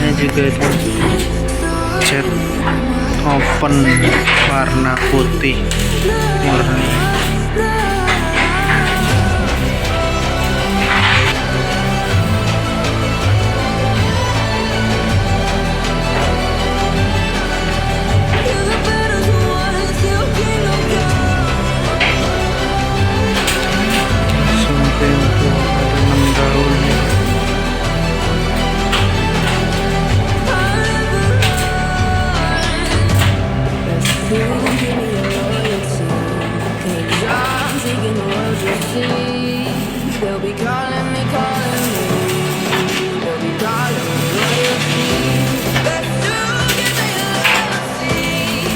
kacanya juga cat open warna putih murni. They'll be calling me, calling me. They'll be calling me royalty. Let's do give me loyalty.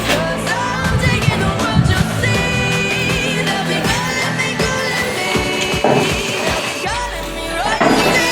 'Cause I'm taking the world, you'll see. They'll be calling me, calling me. They'll be calling me royalty.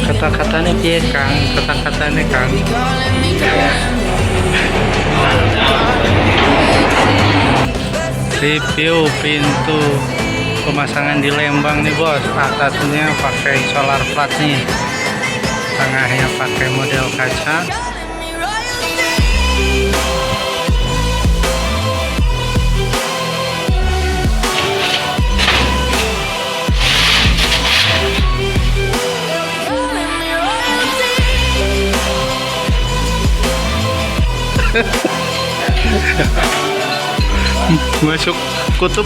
Kata-katanya piye Kang? Kata-katanya Kang. Review pintu pemasangan di Lembang nih bos. Atasnya pakai solar flat nih, tengahnya pakai model kaca. Masuk kutub.